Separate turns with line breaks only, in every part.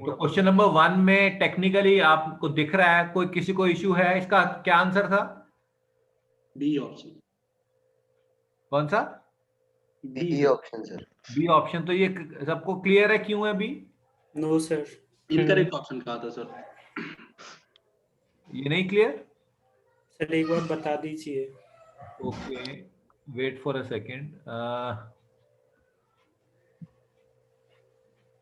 तो question number 1 में technically आपको दिख रहा है कोई किसी को इश्यू है? इसका क्या आंसर था?
B option.
कौन सा?
B option sir.
B option. तो ये सबको क्लियर है क्यों है B?
No sir,
incorrect option कहा था सर।
ये नहीं क्लियर?
सर एक बार बता दीजिए।
Okay, wait for a second.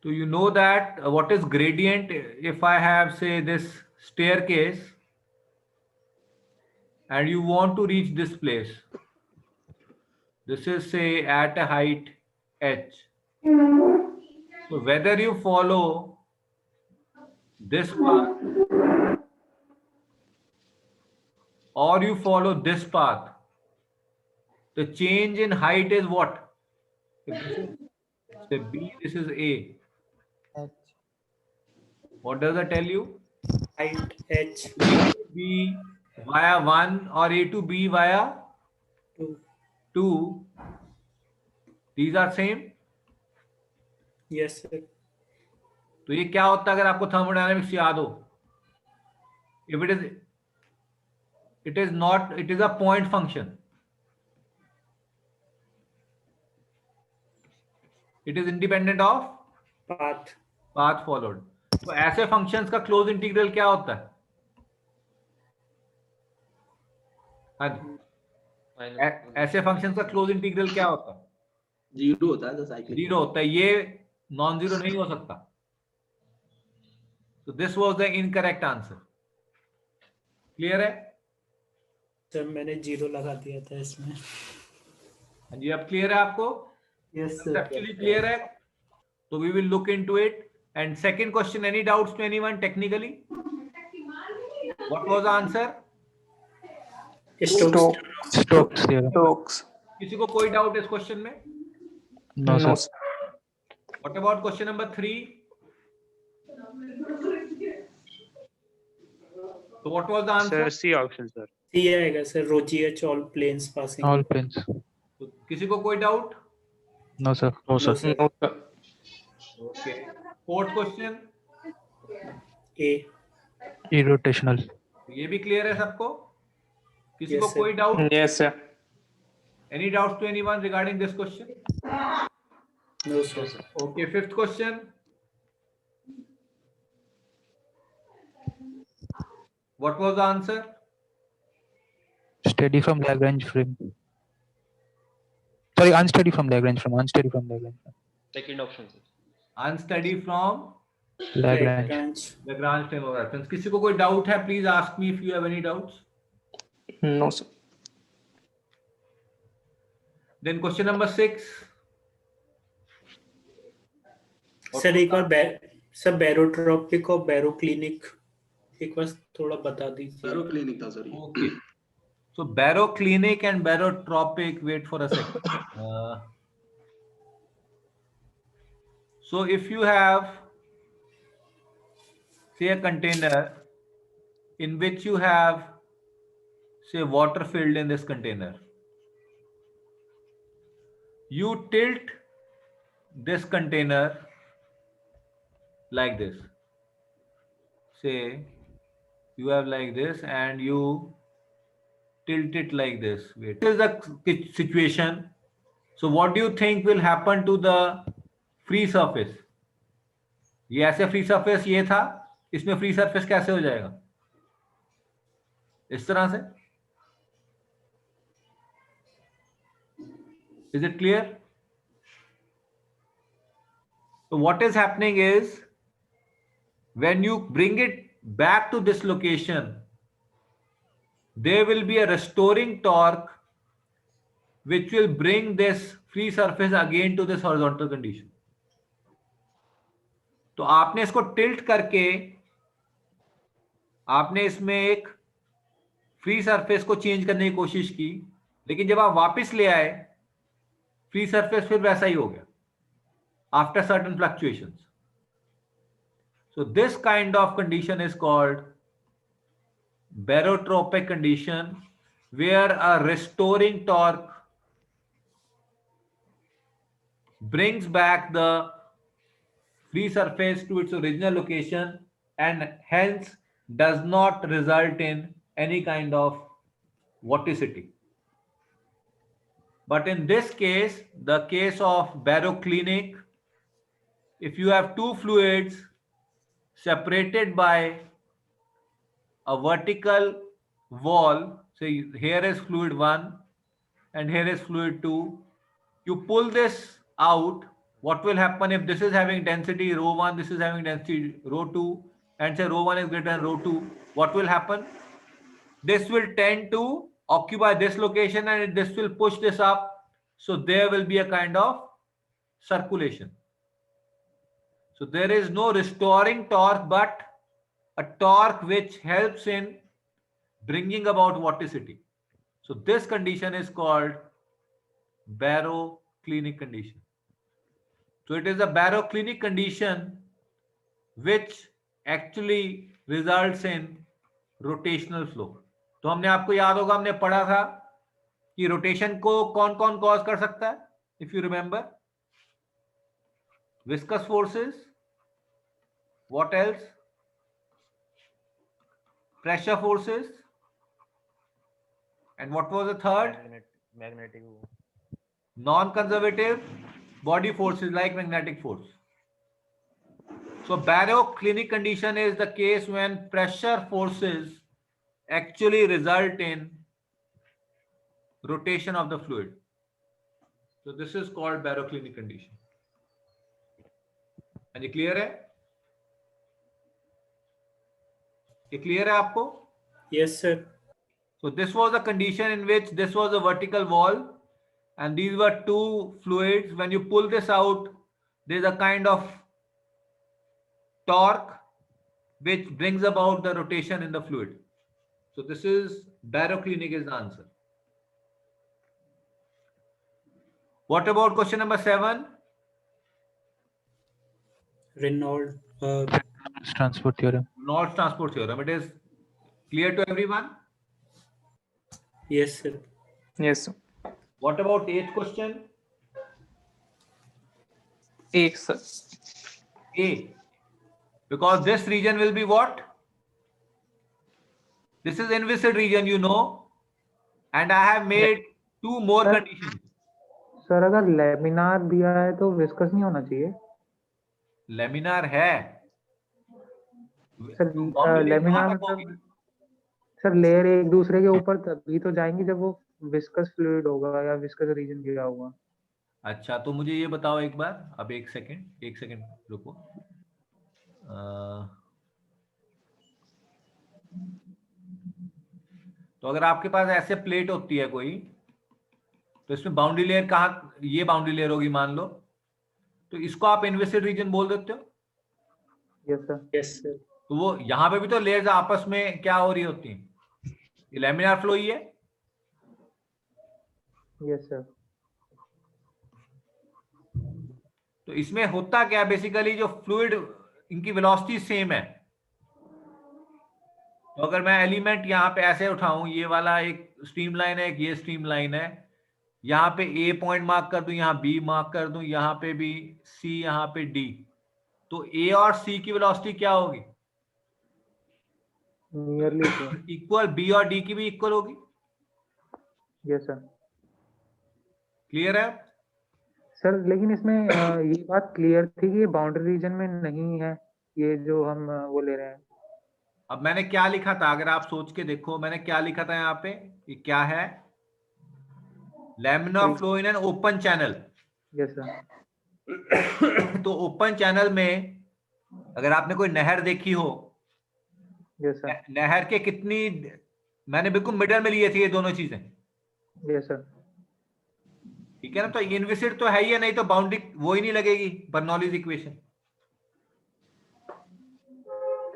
So you know that what is gradient? If I have say this staircase and you want to reach this place, this is say at a height h. So whether you follow this path or you follow this path, the change in height is what? If this is say B, this is A. What does that tell you?
Height h
A to B via 1 or A to B via
2.
2. These are same.
Yes sir.
तो ये क्या होता है अगर आपको thermodynamics याद हो? If it is not, it is a point function. It is independent of path followed. तो ऐसे फंक्शंस का क्लोज इंटीग्रल क्या होता है? ऐसे फंक्शंस का क्लोज इंटीग्रल क्या होता है?
जीरो होता है, साइक्लिक
जीरो होता है. ये नॉन जीरो नहीं हो सकता. So this was the incorrect answer. Clear है?
सर मैंने जीरो लगा दिया था इसमें.
हाँ जी, अब क्लियर है आपको?
Yes sir.
Actually clear है. So we will look into it. And second question, any doubts to anyone technically? What was the answer?
Stokes theorem.
किसी को कोई डाउट इस क्वेश्चन में?
No sir.
What about question number 3? So what was the answer?
Sir, C option, sir.
C आएगा sir. Rho GH all planes passing.
All planes.
तो किसी को कोई doubt?
No, sir.
No sir.
Okay. Fourth question.
A.
Irrotational.
ये भी clear है सबको? किसी
Yes,
को
sir.
कोई doubt?
Yes, sir.
Any doubts to anyone regarding this question?
No sir.
Okay, fifth question. What was the answer?
Steady from Lagrange frame. Sorry, unsteady from Lagrange frame. Unsteady from Lagrange frame.
Second option, sir.
Unsteady from
Lagrange.
Lagrange frame of reference. किसी को कोई doubt है? Please ask me if you have any doubts.
No, sir.
Then question number 6.
Sir एक बार sir बैरोट्रोपिक और बैरोक्लिनिक एक बार थोड़ा बता दीजिए.
बैरोक्लिनिक था सर ये.
Okay. So baroclinic and barotropic, wait for a second. So if you have say a container in which you have say water filled in this container, you tilt this container like this. Say you have like this and you tilt it like this. Wait. This is the situation. So what do you think will happen to the free surface? ये ऐसे free surface ये था, इसमें free surface कैसे हो जाएगा? इस तरह से. Is it clear? So what is happening is when you bring it back to this location, there will be a restoring torque which will bring this free surface again to this horizontal condition. तो आपने इसको tilt करके आपने इसमें एक free surface को change करने की कोशिश की, लेकिन जब आप वापस ले आए फ्री सरफेस फिर वैसा ही हो गया after certain fluctuations. So this kind of condition is called barotropic condition, where a restoring torque brings back the free surface to its original location and hence does not result in any kind of vorticity. But in this case, the case of baroclinic, if you have two fluids separated by a vertical wall, say here is fluid 1 and here is fluid 2, you pull this out, what will happen if this is having density rho 1, this is having density rho 2, and say rho 1 is greater than rho 2, what will happen? This will tend to occupy this location and this will push this up. So there will be a kind of circulation. So there is no restoring torque, but a torque which helps in bringing about vorticity. So this condition is called baroclinic condition. So it is a baroclinic condition which actually results in rotational flow. तो हमने आपको याद होगा हमने पढ़ा था कि rotation को कौन कौन कॉज कर सकता है, if you remember, viscous forces, what else, pressure forces, and what was the third?
Magnetic.
Non-conservative body forces like magnetic force. So baroclinic condition is the case when pressure forces actually result in rotation of the fluid. So this is called baroclinic condition. And ये clear है? ये clear है आपको?
Yes, sir.
So this was a condition in which this was a vertical wall and these were two fluids. When you pull this out, there is a kind of torque which brings about the rotation in the fluid. So this is baroclinic is the answer. What about question number 7?
Reynolds
Transport theorem.
Reynolds transport theorem. It is clear to everyone?
yes, sir.
Yes, sir.
What about 8th question?
8, sir.
A. Because this region will be what? This is inviscid region, you know, and I have made two more conditions.
Sir अगर laminar दिया है तो viscous नहीं होना चाहिए
laminar है
sir laminar मतलब sir layer एक दूसरे के ऊपर तभी तो जाएंगी जब वो विस्कस फ्लूइड होगा या विस्कस रीजन दिया होगा
अच्छा तो मुझे ये बताओ एक बार अब एक सेकंड रुको तो अगर आपके पास ऐसे प्लेट होती है कोई तो इसमें बाउंड्री लेयर कहाँ ये बाउंड्री लेयर होगी मान लो तो इसको आप इन्विसिड रीजन बोल देते हो
Yes, sir.
तो वो यहाँ पे भी तो लेयर्स आपस में क्या हो रही होती हैं ये लैमिनार फ्लो ही है
यस सर
तो इसमें होता क्या बेसिकली जो फ्लूइड इनकी वेलोसिटी सेम है तो अगर मैं एलिमेंट यहाँ पे ऐसे उठाऊं ये वाला एक स्ट्रीमलाइन है एक ये स्ट्रीमलाइन है यहाँ पे ए पॉइंट मार्क कर दूं यहाँ बी मार्क कर दूं यहाँ पे भी सी यहाँ पे डी तो ए और सी की वेलोसिटी क्या होगी
नियरली
इक्वल बी और डी की भी इक्वल होगी
यस सर
क्लियर है
सर लेकिन इसमें ये बात क्लियर थी कि ये बाउंड्री रीजन में नहीं है ये जो हम वो ले रहे हैं
अब मैंने क्या लिखा था अगर आप सोच के देखो मैंने क्या लिखा था यहाँ पे ये क्या है laminar flow in an open channel
yes sir
तो ओपन चैनल में अगर आपने कोई नहर देखी हो
यस सर
नहर के कितनी मैंने बिल्कुल मिडल में लिए थे ये दोनों चीजें
यस सर
ठीक है ना तो इनविसिड तो है ही है नहीं तो बाउंड्री वो ही नहीं लगेगी बर्नौलीज इक्वेशन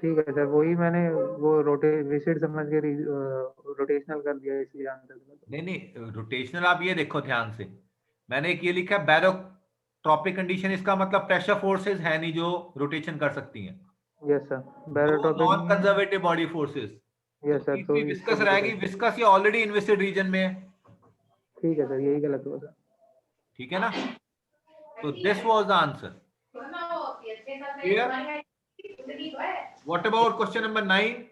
ठीक है सर वही मैंने वो विसिड समझ के रोटेशनल कर दिया इसलिए आंसर
नहीं रोटेशनल आप ये देखो ध्यान से मैंने एक ये लिखा है बैरोट्रॉपिक कंडीशन इसका मतलब प्रेशर फोर्सेस है नहीं जो रोटेशन कर सकती हैं
yes sir barotropic
non conservative body forces
yes sir तो
विस्कस रहेगी विस्कस ये ऑलरेडी इन्विसिड रीजन में है
ठीक है सर यही गलत हुआ सर
ठीक है ना तो this was the answer Clear? What about question number 9?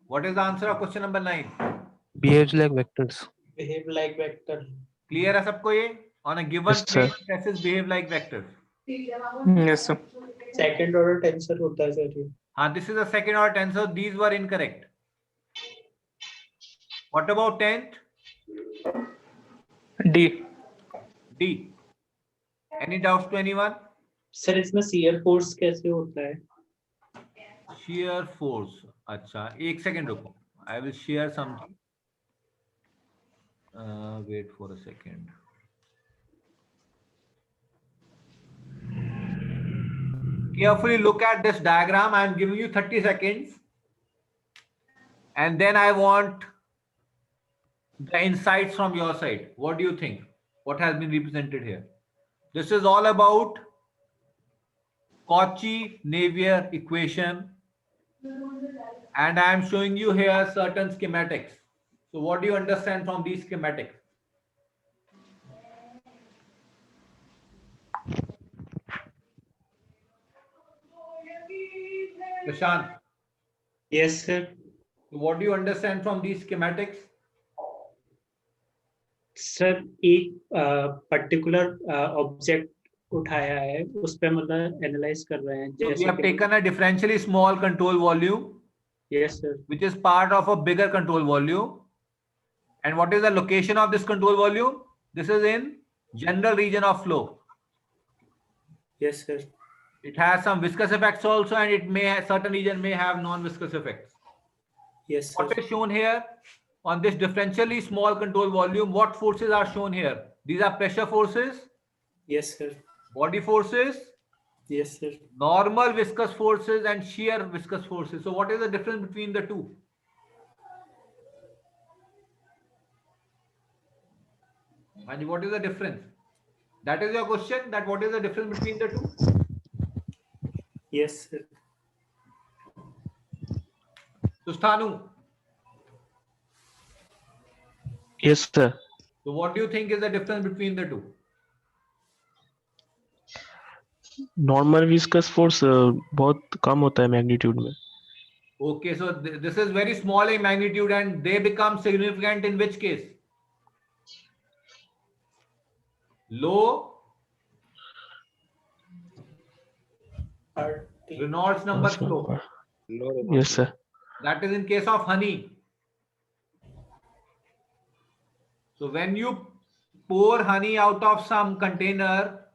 What is the answer of question number 9?
Behaves like vectors.
behave like vector.
Clear है सबको ये? On a given
Yes, sir.
plane, stresses behave like vectors.
Yes, sir.
Second order tensor होता है sir ये.
हाँ, this is a second order tensor. These were incorrect. What about 10th?
D.
D. Any doubts to anyone?
Sir इसमें shear force कैसे होता है?
Shear force. अच्छा, एक second रुको. I will share something. Wait for a second. Carefully look at this diagram. I am giving you 30 seconds. And then I want the insights from your side. What do you think? What has been represented here? This is all about Cauchy-Navier equation. And I am showing you here certain schematics. So what do you understand from these schematics? Prashant,
yes sir.
what do you understand from these schematics?
Sir एक particular object उठाया है, उस पे मतलब analyse कर रहे हैं.
So we
जैसे
have taken a differentially small control volume,
yes sir.
which is part of a bigger control volume. And what is the location of this control volume? This is in general region of flow.
Yes sir.
It has some viscous effects also, and it may have, certain region may have non-viscous effects.
Yes
What
sir.
is shown here on this differentially small control volume? What forces are shown here? These are pressure forces,
yes sir.
body forces,
yes sir.
normal viscous forces, and shear viscous forces. So what is the difference between the two? And what is the difference? That is your question, that what is the difference between the two?
Yes sir.
Sustanu,
Yes, sir.
so what do you think is the difference between the two?
Normal viscous force बहुत कम होता है magnitude में.
Okay, so this is very small in magnitude and they become significant in which case? Low Reynolds number flow.
Yes, sir.
That is in case of honey. So when you pour honey out of some container,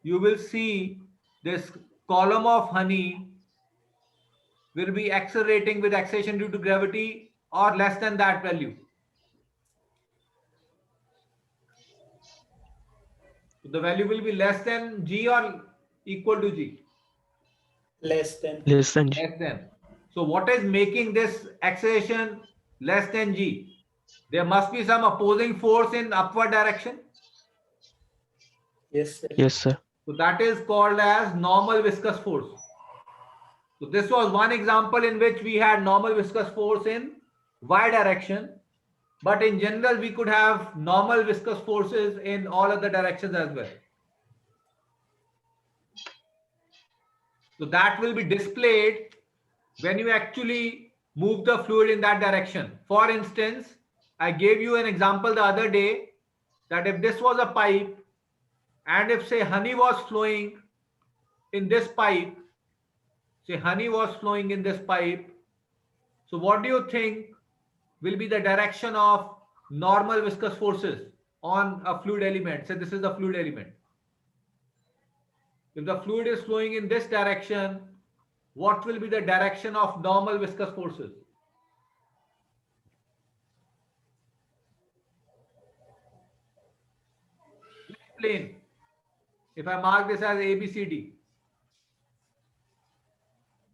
you will see this column of honey will be accelerating with acceleration due to gravity or less than that value. So the value will be less than G or equal to G?
Less than.
Less than G.
Less than. So what is making this acceleration less than G? There must be some opposing force in upward direction.
Yes sir.
Yes, sir.
So that is called as normal viscous force. So this was one example in which we had normal viscous force in y direction, but in general we could have normal viscous forces in all other directions as well. So that will be displayed when you actually move the fluid in that direction. For instance, I gave you an example the other day that if this was a pipe and if say honey was flowing in this pipe, say honey was flowing in this pipe, so what do you think will be the direction of normal viscous forces on a fluid element? Say this is the fluid element. If the fluid is flowing in this direction, what will be the direction of normal viscous forces? Plane. If I mark this as A, B, C, D,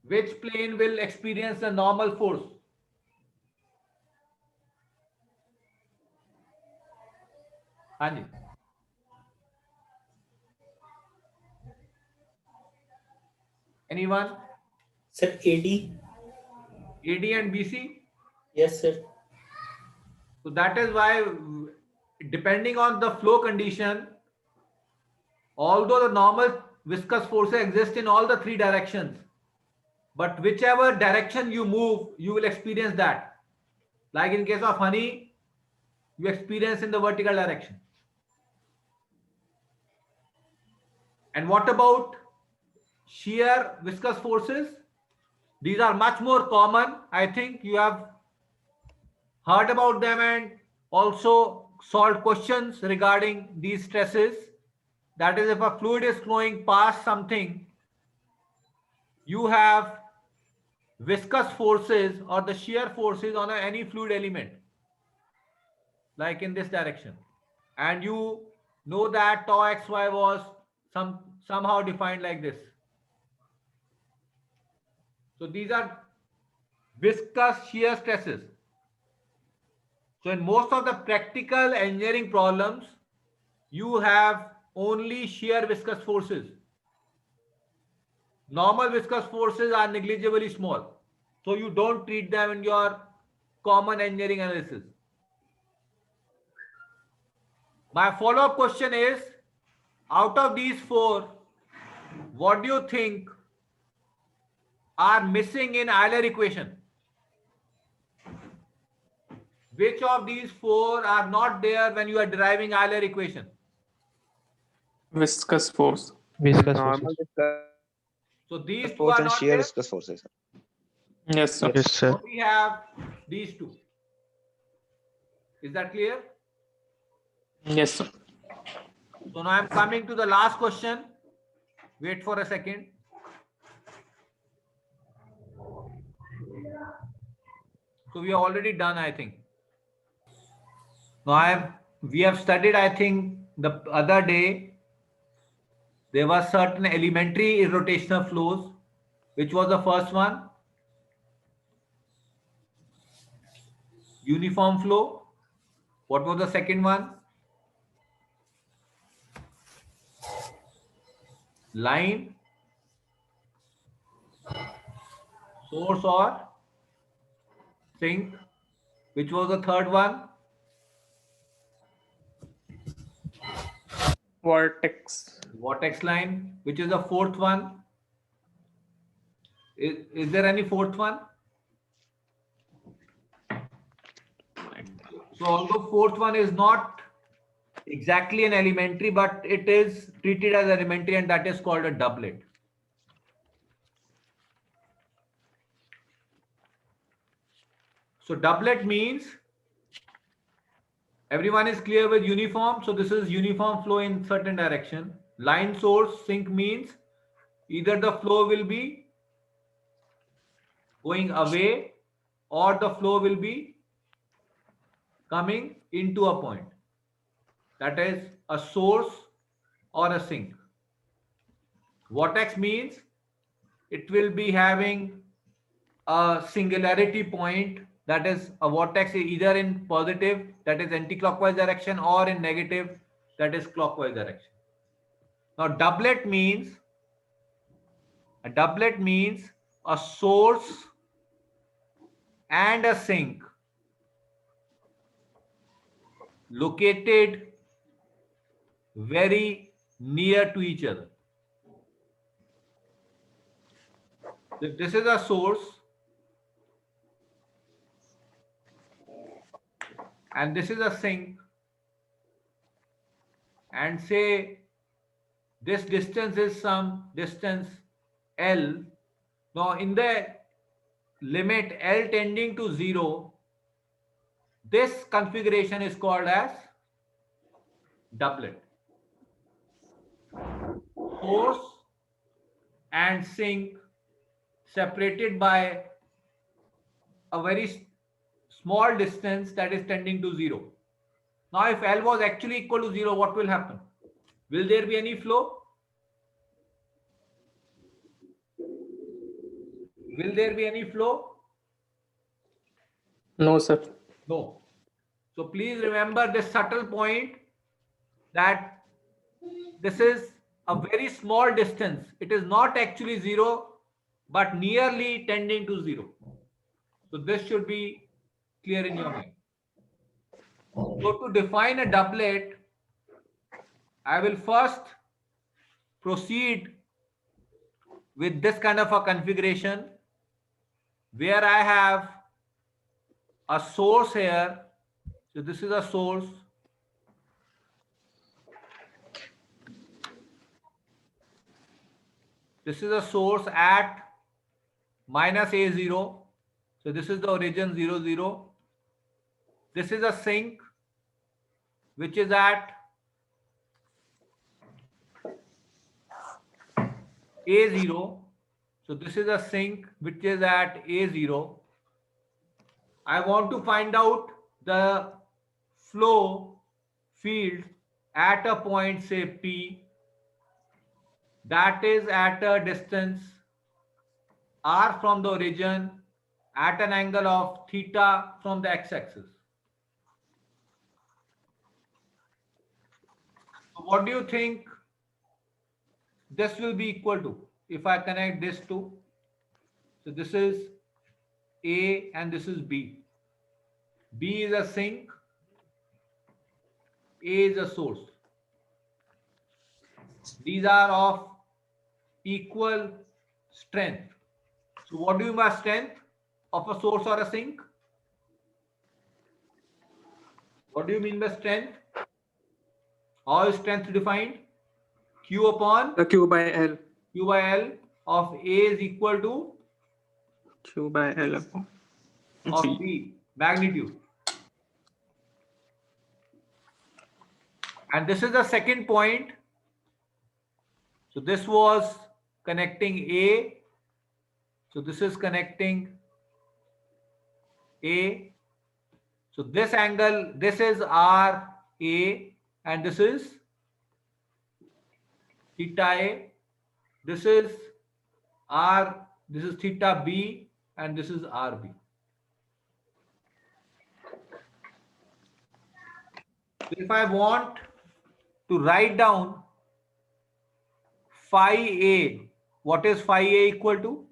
which plane will experience the normal force? Anji. Anyone?
Sir AD.
AD and BC?
Yes sir.
So that is why, depending on the flow condition, Although the normal viscous forces exist in all the three directions, but whichever direction you move, you will experience that. Like in case of honey, you experience in the vertical direction. And what about shear viscous forces? These are much more common. I think you have heard about them and also solved questions regarding these stresses. That is, if a fluid is flowing past something, you have viscous forces or the shear forces on any fluid element, like in this direction. And you know that tau xy was somehow defined like this. So these are viscous shear stresses. So in most of the practical engineering problems, you have only shear viscous forces. Normal viscous forces are negligibly small. So you don't treat them in your common engineering analysis. My follow-up question is, out of these four, what do you think are missing in Euler equation? Which of these four are not there when you are deriving Euler equation?
Viscous force.
Viscous
Normal
forces.
viscous
So these two
force
are
and
not
shear
there.
viscous forces.
Yes, sir.
Yes, sir.
So we have these two. Is that clear?
Yes, sir.
So now I'm coming to the last question. Wait for a second. So we are already done, I think. Now we have studied, I think, the other day, there was certain elementary irrotational flows. Which was the first one? Uniform flow. What was the second one? Line. Source or sink. Which was the third one?
Vortex.
Vortex line. Which is the fourth one? Is there any fourth one? So although fourth one is not exactly an elementary, but it is treated as elementary, and that is called a doublet. So doublet means everyone is clear with uniform. So this is uniform flow in certain direction. Line source sink means either the flow will be going away or the flow will be coming into a point. That is a source or a sink. Vortex means it will be having a singularity point, that is a vortex either in positive, that is anti-clockwise direction, or in negative, that is clockwise direction. Now doublet means a source and a sink located very near to each other. If this is a source and this is a sink, and say this distance is some distance L. Now in the limit L tending to 0, this configuration is called as doublet. Source and sink separated by a very small distance that is tending to 0. Now if L was actually equal to 0, what will happen? Will there be any flow? Will there be any flow?
No, sir.
No. So please remember this subtle point, that this is a very small distance. It is not actually 0, but nearly tending to 0. So this should be clear in your mind. So to define a doublet, I will first proceed with this kind of a configuration where I have a source here. So this is a source. This is a source at minus A0. So this is the origin 0, 0. This is a sink which is at A0. So this is a sink which is at A0. I want to find out the flow field at a point, say P, that is at a distance R from the origin at an angle of theta from the x-axis. So what do you think this will be equal to if I connect this to? So this is A and this is B. B is a sink, A is a source. These are of equal strength. So what do you mean by strength of a source or a sink? What do you mean by strength? How is strength defined? Q upon
The Q by L.
Q by L of A is equal to
Q by L upon
of
G.
B, magnitude. And this is the second point. So this was connecting A. So this is connecting A. So this angle, this is RA and this is theta A. This is R, this is theta B and this is RB. If I want to write down phi A, what is phi A equal to?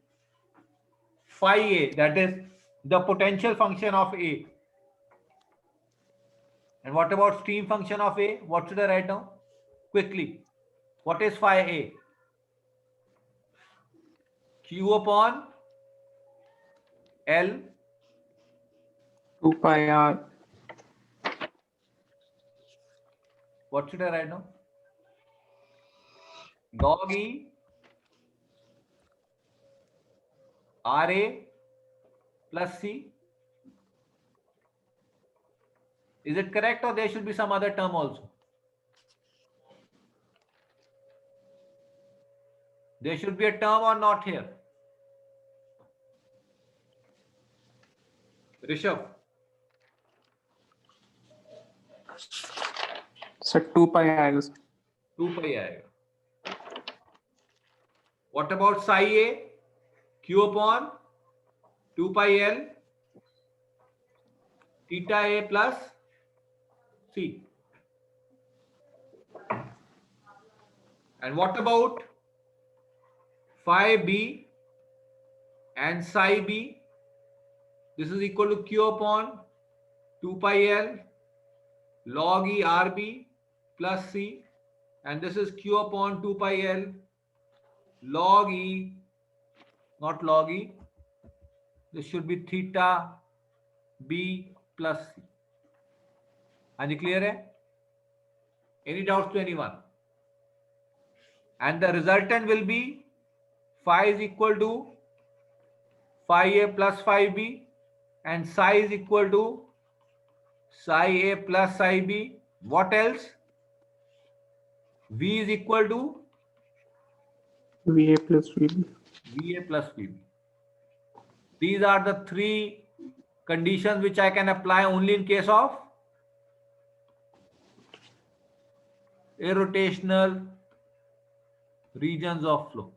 Phi A, that is the potential function of A. And what about stream function of A? What should I write down? Quickly. What is phi A? Q upon L.
2 pi R.
What should I write now? Log E RA plus C. Is it correct or there should be some other term also? There should be a term or not here? Rishabh,
So 2 pi आएगा sir.
2 pi आएगा. What about psi A? Q upon 2 pi L theta A plus C. And what about phi B and psi B? This is equal to Q upon 2 pi L log E RB plus C, and this is Q upon 2 pi L log E, not log E, this should be theta B plus C. And clear hai? Any doubts to anyone? And the resultant will be phi is equal to phi A plus phi B and psi is equal to psi A plus psi B. What else? V is equal to
VA plus VB.
VA plus VB. These are the three conditions which I can apply only in case of irrotational regions of flow.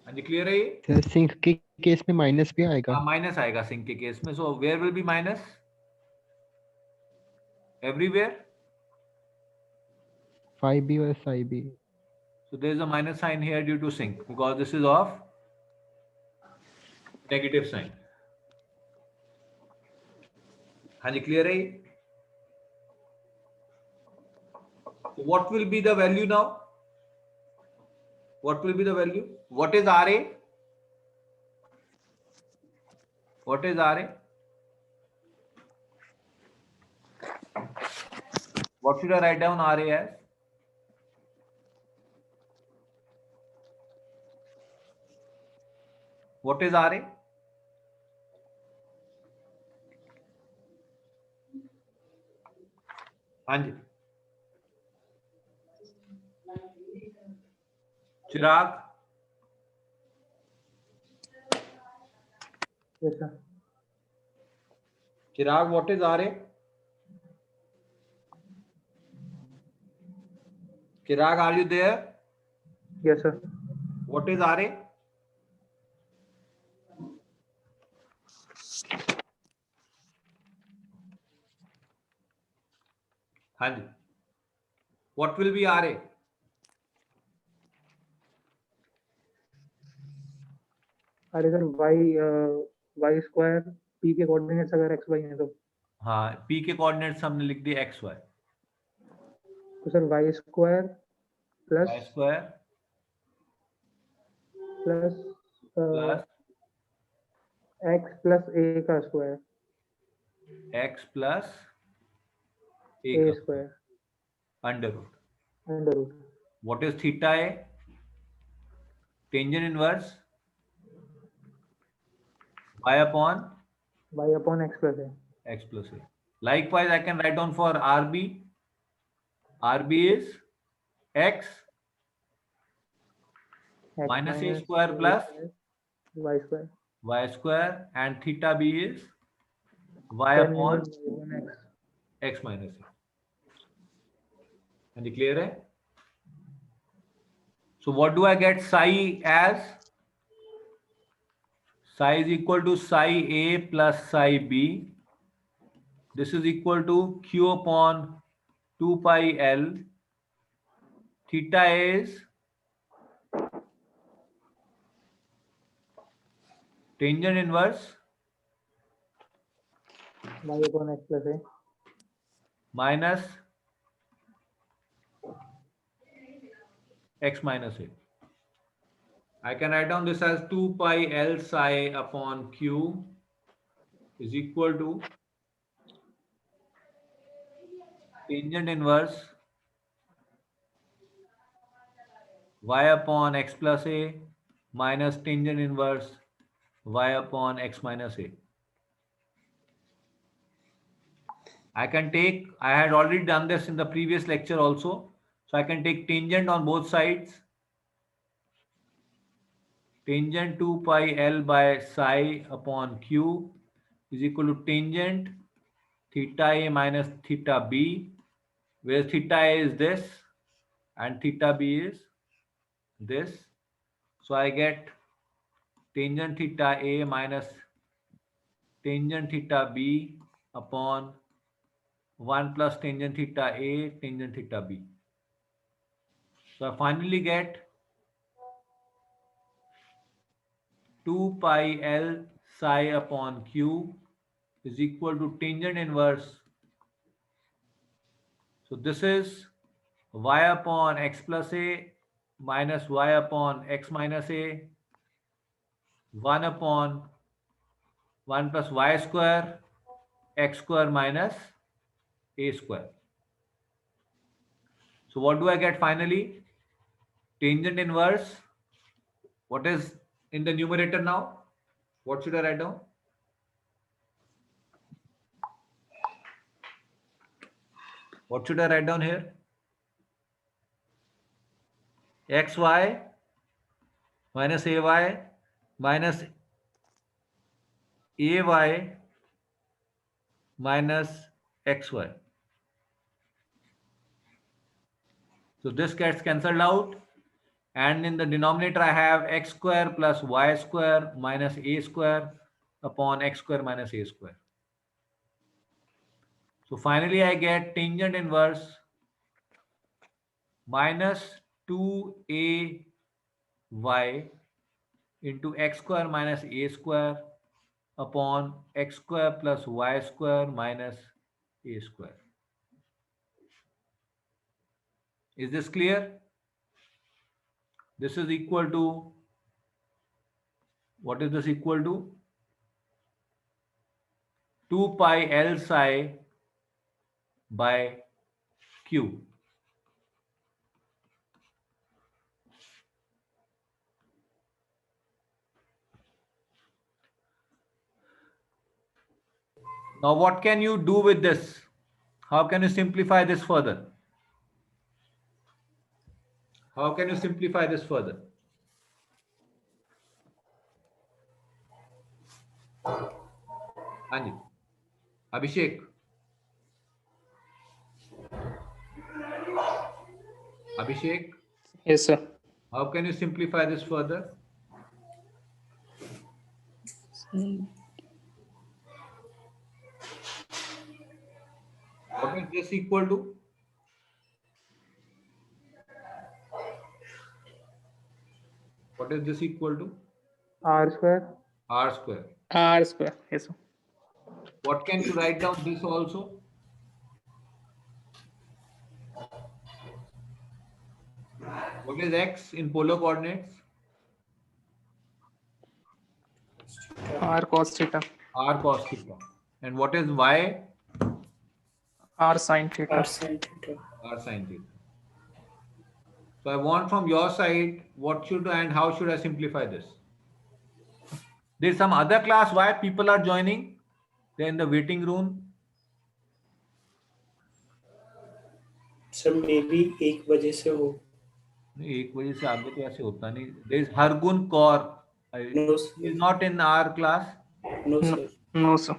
हाँ जी clear है ये?
Sir sink के case में minus भी आएगा.
Minus आएगा sink के case में. So where will be minus? Everywhere?
phi b और psi b.
So there is a minus sign here due to sink because this is of negative sign. हाँ जी clear है ये? So what will be the value now? What will be the value? What is RA? What is RA? What should I write down RA as? What is RA? हाँ जी चिराग
Yes, sir.
Chirag what is RA? Chirag, are you there?
Yes, sir.
What is RA? हाँ जी What will be RA?
अरे sir y square p के coordinates अगर x y हैं तो
हाँ P के coordinates हमने लिख दिए XY
sir y square plus
Y square
plus
plus
x plus a का square
X plus A
a
का
square
under root
under root
What is theta A? Tangent inverse y upon
x plus a.
x plus a. Likewise, I can write down for RB. RB is x minus a square plus
y square.
y square, and theta b is y
Tan
upon
inverse y1 x.
x minus a. And clear hai? So what do I get psi as? Psi is equal to psi a plus psi b. This is equal to q upon 2 pi L. Theta is tangent inverse
y upon x plus a.
minus x minus a. I can write down this as 2 pi L psi upon q is equal to tangent inverse y upon x plus a minus tangent inverse y upon x minus a. I had already done this in the previous lecture also. So I can take tangent on both sides. Tangent 2 pi L by psi upon q is equal to tangent theta a minus theta b, where theta a is this and theta b is this. So I get tangent theta a minus tangent theta b upon 1 plus tangent theta a tangent theta b. So I finally get 2 pi L psi upon q is equal to tangent inverse. So this is y upon x plus a minus y upon x minus a 1 upon 1 plus y square x square minus a square. So what do I get finally? Tangent inverse. What is in the numerator now? What should I write down? What should I write down here? xy minus ay minus ay minus xy. So this gets cancelled out, and in the denominator I have x square plus y square minus a square upon x square minus a square. So finally I get tangent inverse minus 2ay into x square minus a square upon x square plus y square minus a square. Is this clear? This is equal to, what is this equal to? 2 pi L psi by Q. Now what can you do with this? How can you simplify this further? How can you simplify this further? Anji. Abhishek. Abhishek,
Yes, sir.
how can you simplify this further? What is this equal to? What is this equal to?
R square.
R square.
R square. Yes, sir.
What can you write down this also? What is x in polar coordinates?
R cos theta.
R cos theta. And what is y?
R sin theta.
R sin theta.
R sin theta. So I want from your side, what should and how should I simplify this? There's some other class. Why people are joining? They're in the waiting room.
Sir may be 1 बजे से हो.
नहीं, 1 बजे से आगे तो ऐसे होता नहीं. There is Hargun Kaur.
No,
He is not in our class.
no sir.
No, sir.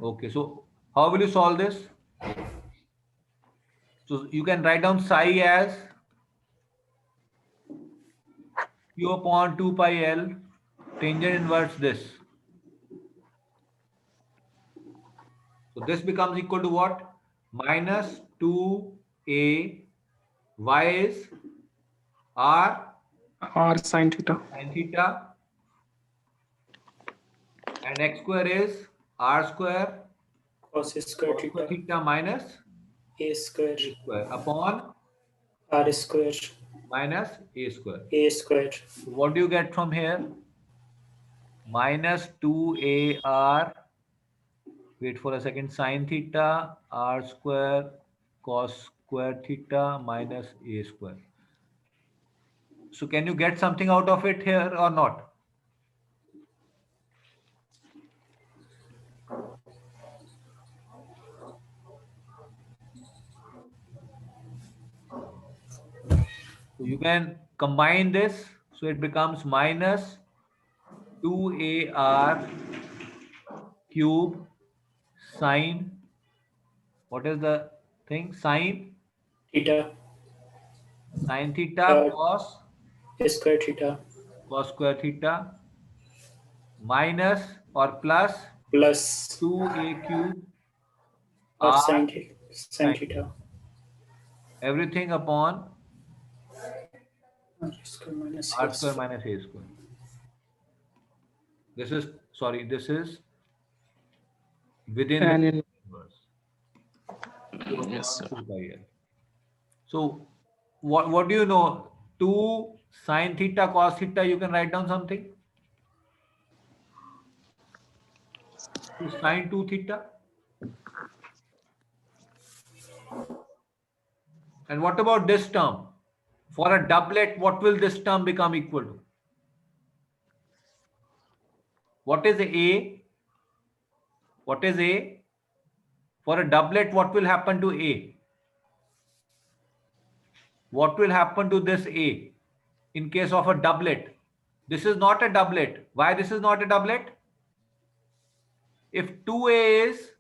Okay, so how will you solve this? So you can write down psi as Q upon 2 pi L, tangent inverse this. So this becomes equal to what? Minus 2a, y is r
R sin theta.
sin theta, and x square is r square
Cos square
cos
theta.
theta minus
A square.
a square upon
R square.
minus a square.
A square.
So what do you get from here? Minus 2ar, wait for a second, sin theta r square cos square theta minus a square. So can you get something out of it here or not? So you can combine this, so it becomes minus 2ar cube sine, what is the thing? Sine
Theta.
theta cos
Square theta.
square theta minus or plus
Plus
2a cube
R
r
sin theta. Sin theta.
everything upon
R square minus
r
A
square
square.
minus a square. This is, sorry, this is within
And
the
in
universe.
Yes, sir.
2 pi L. So what do you know? 2 sin theta cos theta, you can write down something. 2 sin 2 theta. And what about this term? For a doublet, what will this term become equal to? What is A? What is A? For a doublet, what will happen to A? What will happen to this A in case of a doublet? This is not a doublet. Why this is not a doublet? If 2A is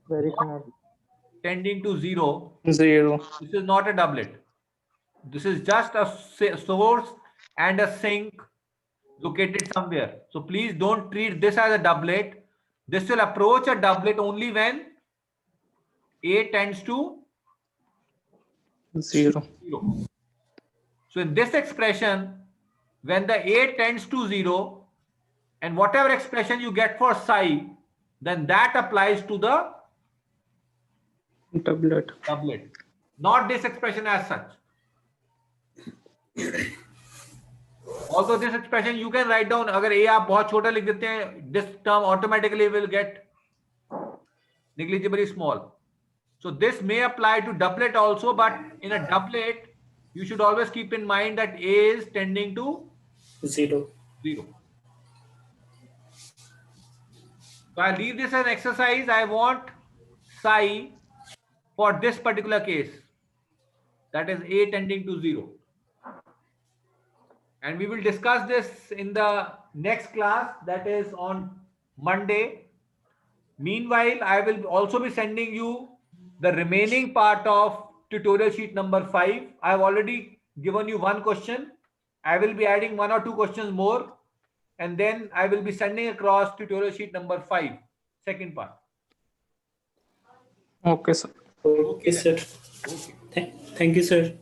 Very small.
tending to 0,
0.
this is not a doublet. This is just a source and a sink located somewhere. So please don't treat this as a doublet. This will approach a doublet only when A tends to
0.
0. So in this expression, when the A tends to 0, and whatever expression you get for psi, then that applies to the
Doublet.
doublet, not this expression as such. Also this expression you can write down, अगर a आप बहुत छोटा लिख देते हैं, this term automatically will get negligibly small. So this may apply to doublet also, but in a doublet you should always keep in mind that a is tending to
0.
0. So I leave this as an exercise. I want psi for this particular case, that is a tending to 0. And we will discuss this in the next class, that is on Monday. Meanwhile, I will also be sending you the remaining part of tutorial sheet number 5. I have already given you one question. I will be adding 1 or 2 questions more, and then I will be sending across tutorial sheet number 5, second part.
Okay, sir.
Okay, sir.
Okay.
Thank you, sir.